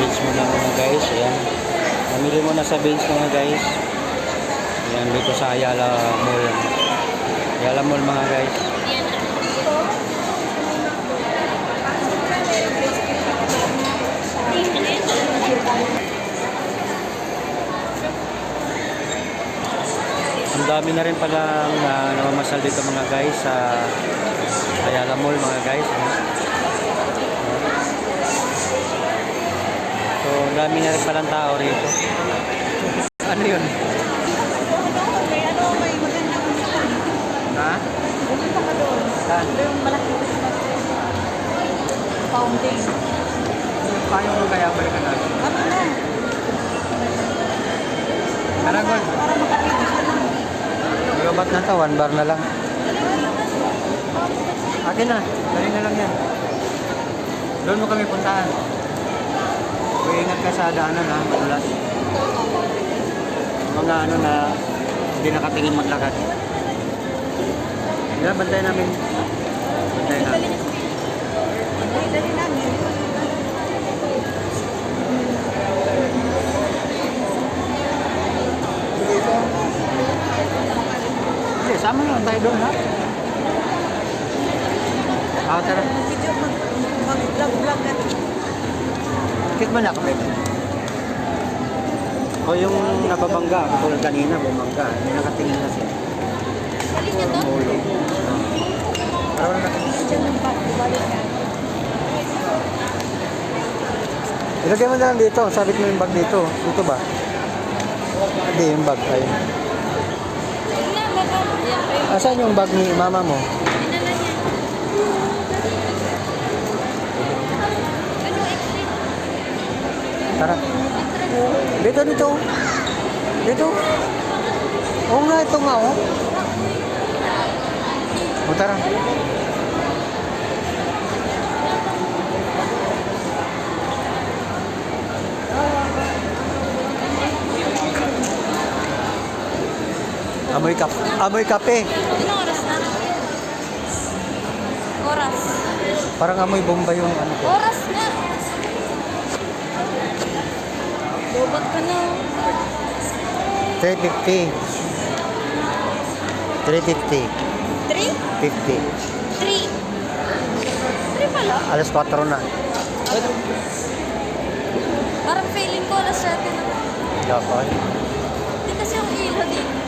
beach muna mga guys. Ayan. Namili muna sa beach mga guys. Ayan, dito sa Ayala Mall. Ayala Mall mga guys. Ang dami na rin pala namamasal dito mga guys sa Ayala Mall mga guys. So, ang dami na rin palang tao rito. Ano yun? Ha? Pumunta ka doon. Saan? Ito yung malaking fountain. Paano mo kaya balikan natin? Ano na? Karagol. Para makapigil ka lang. Ba't na to? 1 bar na lang. Akin na. Dali na lang yan. Doon mo kami puntahan. Ingat ka sa daanan ha. Madulas. Mga ano na hindi nakatingin maglakad. Yan, bantayan namin. Bantayan namin. Dali namin. Hindi, sama na tayo doon ha. Tara. Video mag-vlog ka. Kit ba na kami? O yung nababangga, katulad kanina, bumangga. Hindi nakatingin na siya. Balik niya to? Ulo. Para wala nakatingin. Diyan yung bag. Balik niya. Ilagay mo na lang dito. Sabit mo yung bag dito. Dito ba? Hindi, yung bag. Ayun. Tingnan, baka. Yan pa yung Asan yung bag ni mama mo? dinala niya. Ano exit? Tara. Dito, dito. Dito. Oo nga, ito nga, oh. O, tara. Amoy kape. Anong oras na? Oras. Parang amoy bomba yung ano ko. Oras nga. Lobot ka na. 350. 350. 3? 50. 3. 3 pala. Alas 4 na. Parang feeling ko alas 7 na. Dapat. Hindi kasi yung ilaw dito.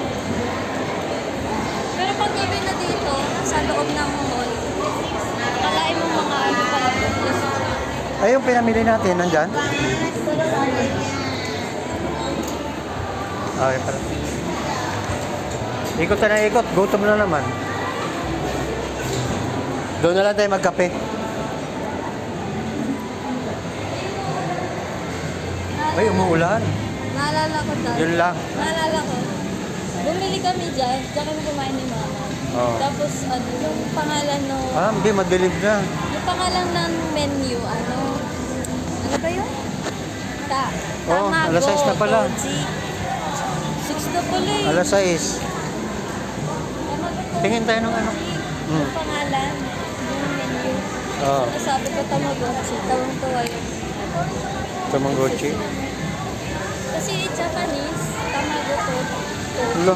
Pero pag gabi na dito, sa loob ng mall, kalain mo mga ano pala. Ay, yung pinamili natin, nandyan? Okay, pala. Ikot na ikot. Gutom na naman. Doon na lang tayo magkape. Ay, umuulan. Naalala ko dahil. Yun lang. Naalala ko. Bumili kami dyan. Diyan kami kumain ni mama. Oo. Tapos ano, yung pangalan no, Hindi, madilim na. yung pangalan ng menu, ano ba yun? Oo, alas 6 na pala. 6 na pala eh. Alas 6. Tingin tayo ng ano. Yung pangalan, yung menu. Oo. Sabi ko Tamagotchi, tawang-tawa yun. Tamagotchi. Kasi Japanese, Tamagotchi. Ulo.